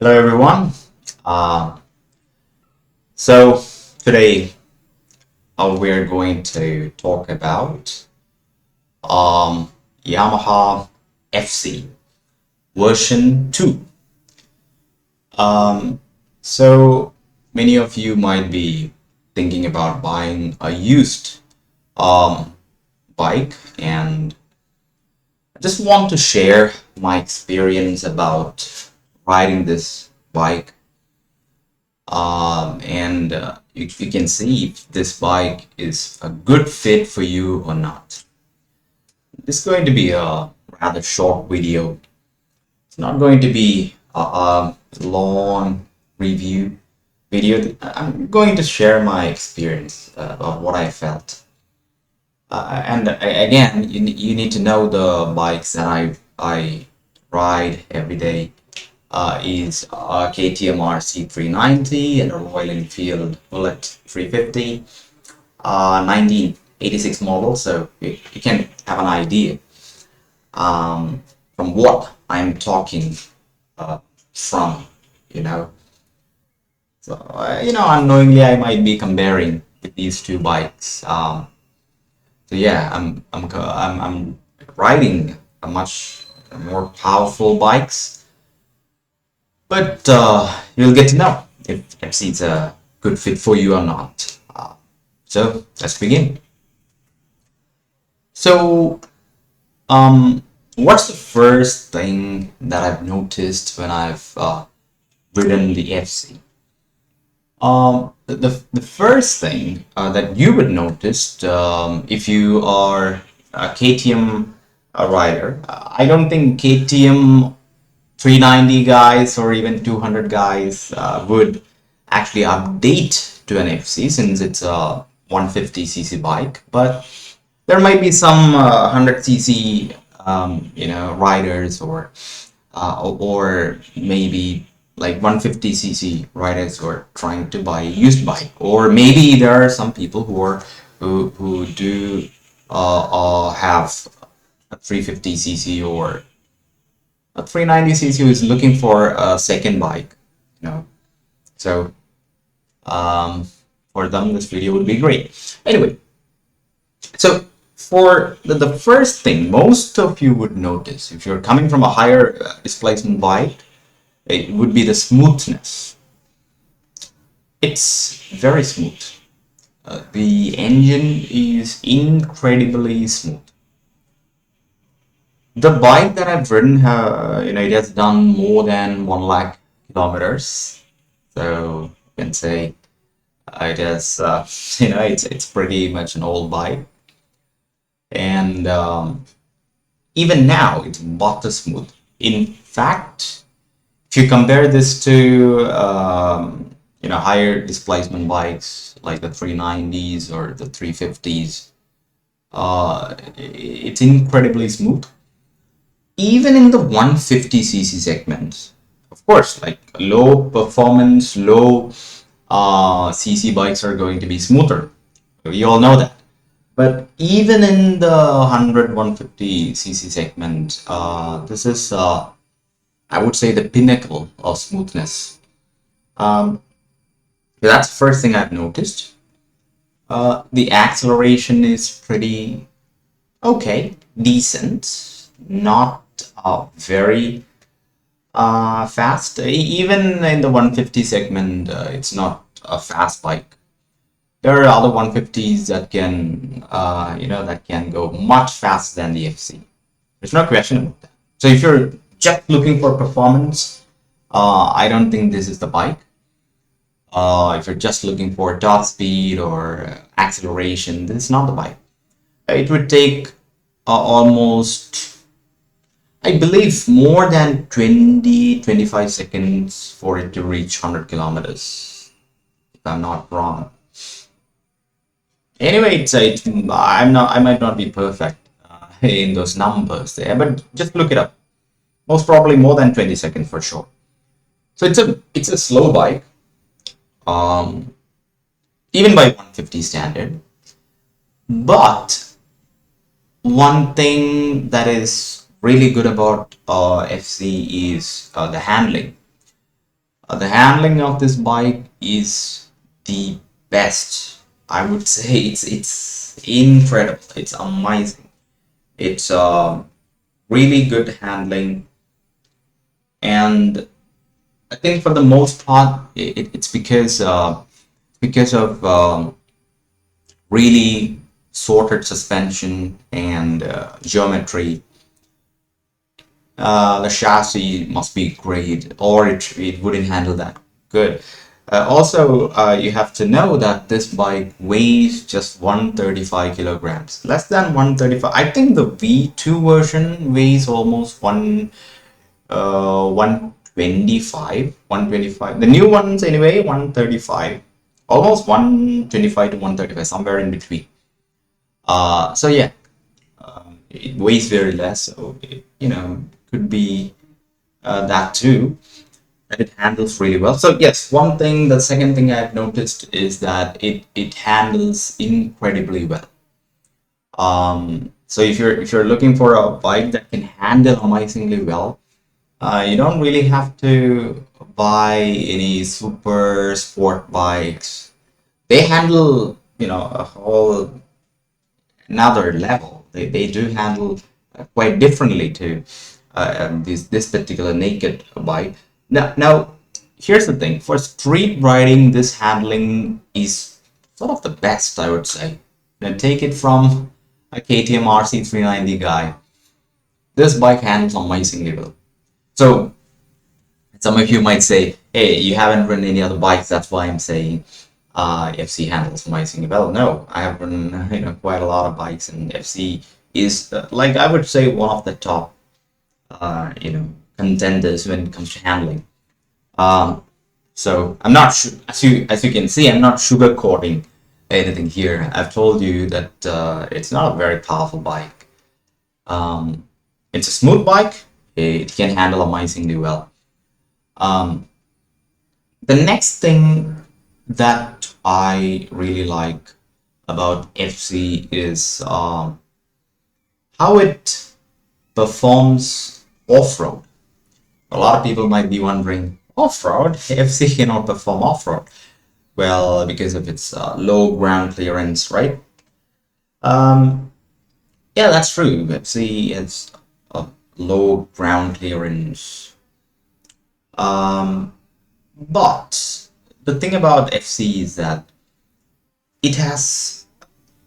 Hello everyone. Uh, so today we're going to talk about Yamaha FZ version 2. Um, so many of you might be thinking about buying a used um, bike, and I just want to share my experience about riding this bike. And you can see if this bike is a good fit for you or not. This is going to be a rather short video. It's not going to be a long review video. I'm going to share my experience of what I felt. Again, you need to know the bikes that I ride every day. Is a KTM RC390 and a Royal Enfield Bullet 350, 1986 model, so you can have an idea from what I'm talking from, you know. So, unknowingly I might be comparing with these two bikes. So yeah, I'm riding a much more powerful bikes. But you'll get to know if FC's a good fit for you or not. So let's begin. So, what's the first thing that I've noticed when I've ridden the FC? The first thing that you would notice if you are a KTM rider, I don't think KTM 390 guys or even 200 guys would actually update to an FC since it's a 150cc bike, but there might be some 100cc riders or maybe like 150cc riders who are trying to buy a used bike, or maybe there are some people who do have a 350cc or a 390cc who is looking for a second bike, you know. So um, for them, this video would be great. Anyway, so for the first thing, most of you would notice if you're coming from a higher displacement bike, it would be the smoothness. It's very smooth. The engine is incredibly smooth. The bike that I've ridden, it has done more than 1 lakh kilometers. So you can say it has, it's pretty much an old bike. And even now, it's butter smooth. In fact, if you compare this to, higher displacement bikes like the 390s or the 350s, it's incredibly smooth. Even in the 150cc segment, of course, like low performance, low cc bikes are going to be smoother. We all know that. But even in the 100, 150cc segment, this is, I would say, the pinnacle of smoothness. That's the first thing I've noticed. The acceleration is pretty okay, decent, not very fast. Even in the 150 segment, it's not a fast bike. There are other 150s that can go much faster than the FC. There's no question about that. So if you're just looking for performance, I don't think this is the bike. If you're just looking for top speed or acceleration, this is not the bike. It would take almost, I believe, more than 20-25 seconds for it to reach 100 kilometers, if I'm not wrong. Anyway, I might not be perfect in those numbers there, but just look it up. Most probably more than 20 seconds for sure. So it's a slow bike, even by 150 standard. But one thing that is really good about FC is the handling. The handling of this bike is the best. I would say it's incredible. It's amazing. It's really good handling, and I think for the most part, it's because of really sorted suspension and geometry. The chassis must be great, or it wouldn't handle that good. Also, you have to know that this bike weighs just 135 kilograms, less than 135. I think the V2 version weighs almost 125, 125. The new ones anyway, 135, almost 125 to 135, somewhere in between. So yeah, it weighs very less, so it, could be that too. And it handles really well. So yes, one thing, the second thing I've noticed is that it handles incredibly well. So if you're looking for a bike that can handle amazingly well, you don't really have to buy any super sport bikes. They handle, a whole another level. They do handle quite differently to this particular naked bike. Now, here's the thing. For street riding, this handling is sort of the best, I would say. Now, take it from a KTM RC390 guy. This bike handles amazingly well. So, some of you might say, hey, you haven't ridden any other bikes, that's why I'm saying FC handles amazingly well. No, I have ridden quite a lot of bikes, and FC is like I would say one of the top contenders when it comes to handling. So I'm not as you can see, I'm not sugarcoating anything here. I've told you that it's not a very powerful bike. It's a smooth bike. It can handle amazingly well. The next thing that I really like about FC is how it performs off-road. A lot of people might be wondering, off-road? FC cannot perform off-road. Well, because of its low ground clearance, right? Yeah, that's true. FC has a low ground clearance. But the thing about FC is that it has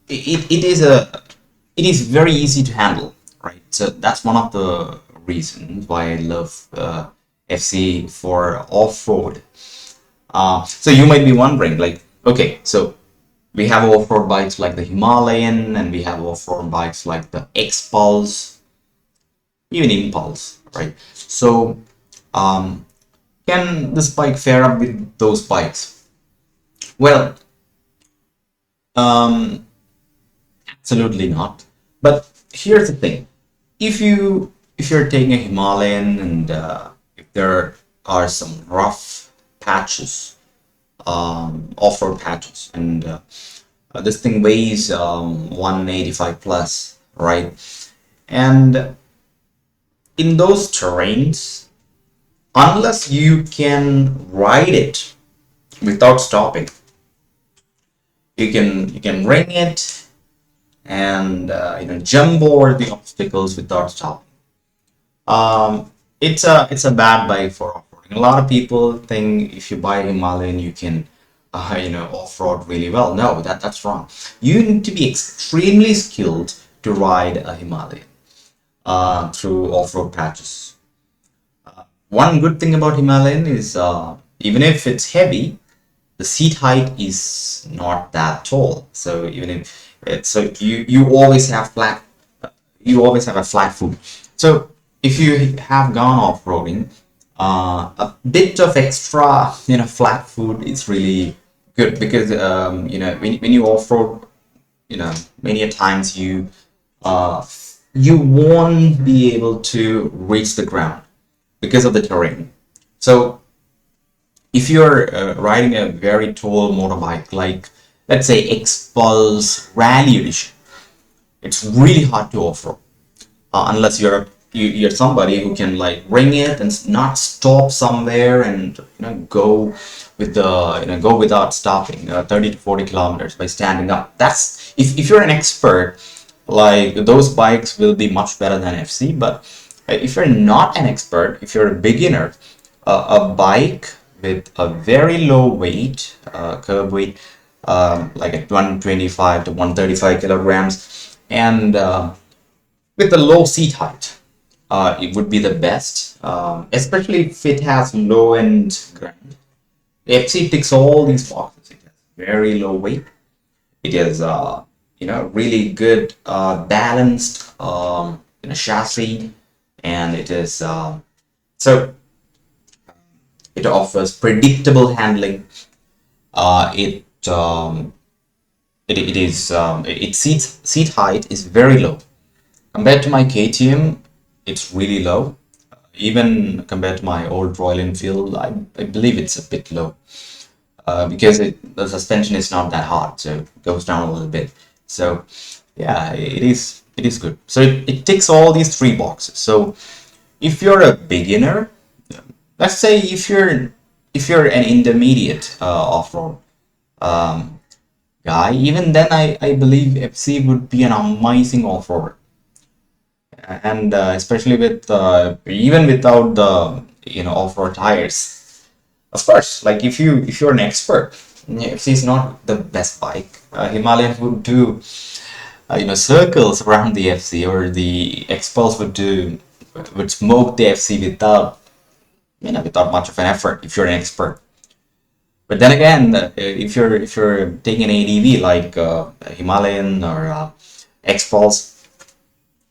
it is very easy to handle, right? So that's one of the reasons why I love FC for off-road. So you might be wondering, like, okay, so we have off-road bikes like the Himalayan, and we have off-road bikes like the X-Pulse, even Impulse, right? So can this bike fare up with those bikes? Well, absolutely not. But here's the thing: if you're taking a Himalayan, and if there are some rough patches, off-road patches, and this thing weighs 185 plus, right? And in those terrains, unless you can ride it without stopping, you can ring it and jump over the obstacles without stopping. It's a bad bike for off-roading. A lot of people think if you buy a Himalayan, you can off-road really well. No, that's wrong. You need to be extremely skilled to ride a Himalayan through off-road patches. One good thing about Himalayan is even if it's heavy, the seat height is not that tall. So even if you always have a flat foot. So if you have gone off-roading, a bit of extra flat foot is really good, because when you off-road, many a times you won't be able to reach the ground because of the terrain. So if you're riding a very tall motorbike, like let's say X-Pulse Rally Edition, it's really hard to off-road unless you're a you're somebody who can like bring it and not stop somewhere and go with the go without stopping 30 to 40 kilometers by standing up. That's if you're an expert, like those bikes will be much better than FC. But if you're not an expert, if you're a beginner, a bike with a very low weight, curb weight, like at 125 to 135 kilograms, and with a low seat height, it would be the best, especially if it has low end ground. The FC ticks all these boxes. It has very low weight. It is, really good, balanced, chassis, and it is so it offers predictable handling. It it is its seat height is very low compared to my KTM. It's really low. Even compared to my old Royal Enfield, I believe it's a bit low, because the suspension is not that hard, so it goes down a little bit. So yeah, it is good. So it ticks all these three boxes. So if you're a beginner, let's say if you're an intermediate off-road guy, even then I believe FC would be an amazing off-road. And especially with even without the off-road tires. Of course, like if you're an expert, FC is not the best bike. Himalayan would do circles around the FC, or the X-Pulse would smoke the FC without much of an effort if you're an expert. But then again, if you're taking an ADV like Himalayan or X-Pulse,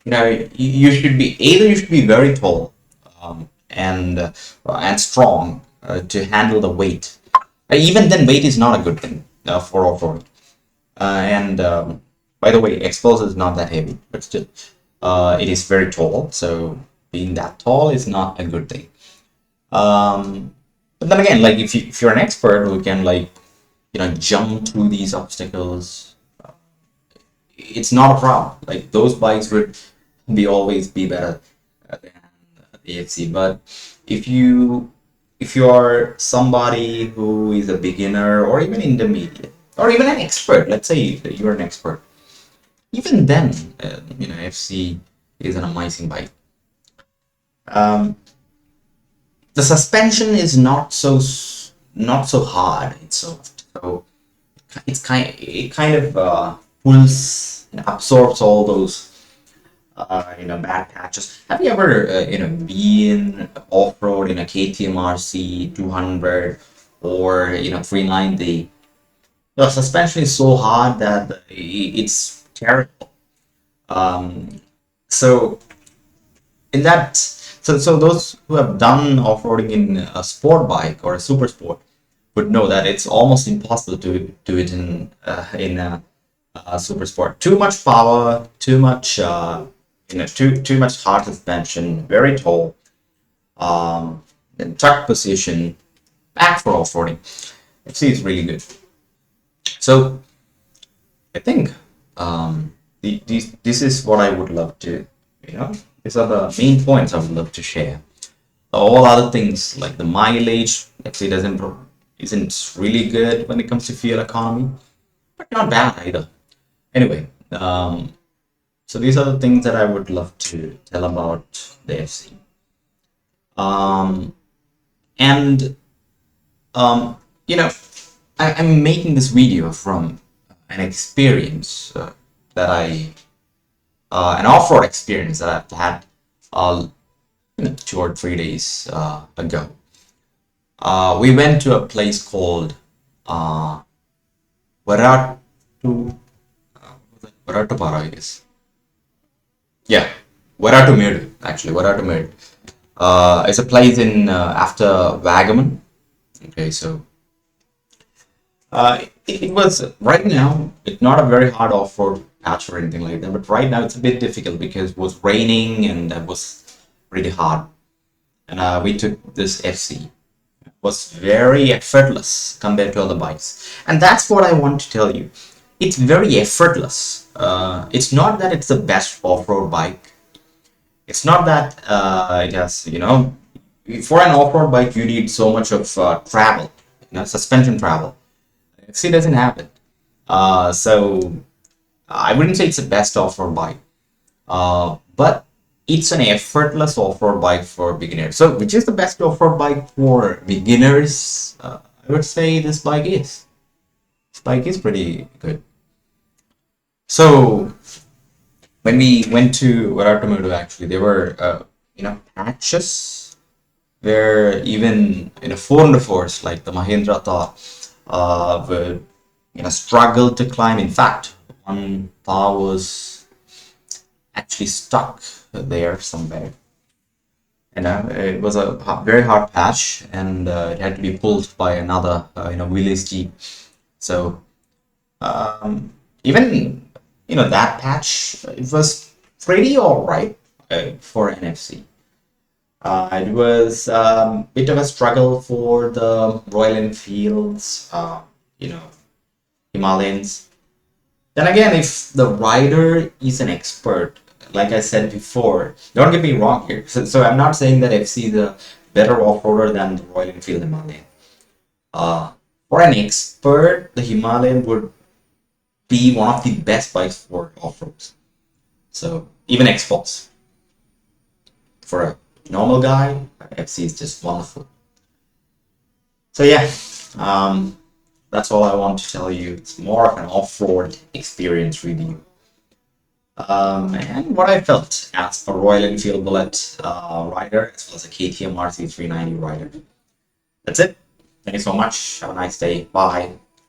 you should be very tall, and strong to handle the weight. Even then, weight is not a good thing for off-road. And by the way, X-Pulse is not that heavy, but still, it is very tall. So being that tall is not a good thing. But then again, like if you're an expert who can jump through these obstacles, it's not a problem. Like those bikes would always be better than the FC. But if you are somebody who is a beginner or even intermediate or even an expert, let's say that you're an expert, even then, FC is an amazing bike. Um, the suspension is not so hard. It's soft, so it kind of pulls and absorbs all those bad patches. Have you ever been off road in a KTM RC 200 or 390? The suspension is so hard that it's terrible. So in that, so those who have done off-roading in a sport bike or a super sport would know that it's almost impossible to do it in a super sport. Too much power, too much too much hard suspension, very tall, and tuck position, back for off-roading. FC is really good. So I think this is what I would love to, these are the main points I would love to share. All other things like the mileage, FC isn't really good when it comes to fuel economy, but not bad either. Anyway, so these are the things that I would love to tell about the FC. And I'm making this video from an experience that an off-road experience that I've had 2 or 3 days ago. We went to a place called Varattumedu, I guess. Yeah, Varattumedu, actually, Varattumedu. It's a place in after Vagamon. Okay, so it was right now. It's not a very hard off-road patch or anything like that, but right now it's a bit difficult because it was raining and it was really hard. And we took this FC. It was very effortless compared to other bikes, and that's what I want to tell you. It's very effortless. It's not that it's the best off-road bike. It's not that it has, for an off-road bike, you need so much of travel, suspension travel. FC doesn't have it. So I wouldn't say it's the best off-road bike, but it's an effortless off-road bike for beginners. So which is the best off-road bike for beginners? I would say this bike is. This bike is pretty good. So when we went to Varattumedu, actually, there were patches where even in a 4x4s like the Mahindra Thar would struggle to climb. In fact, one Thar was actually stuck there somewhere. It was a very hard patch, and it had to be pulled by another wheelies jeep. So even that patch, it was pretty all right for NFC. It was a bit of a struggle for the Royal Enfields, Himalayans. Then again, if the rider is an expert, like I said before, don't get me wrong here. So I'm not saying that FC is a better off-roader than the Royal Enfield Himalayan. For an expert, the Himalayan would be one of the best bikes for off-roads. So even exports. For a normal guy, FC is just wonderful. So yeah, that's all I want to tell you. It's more of an off-road experience review. And what I felt as a Royal Enfield Bullet rider, as well as a KTM RC390 rider. That's it. Thank you so much. Have a nice day. Bye.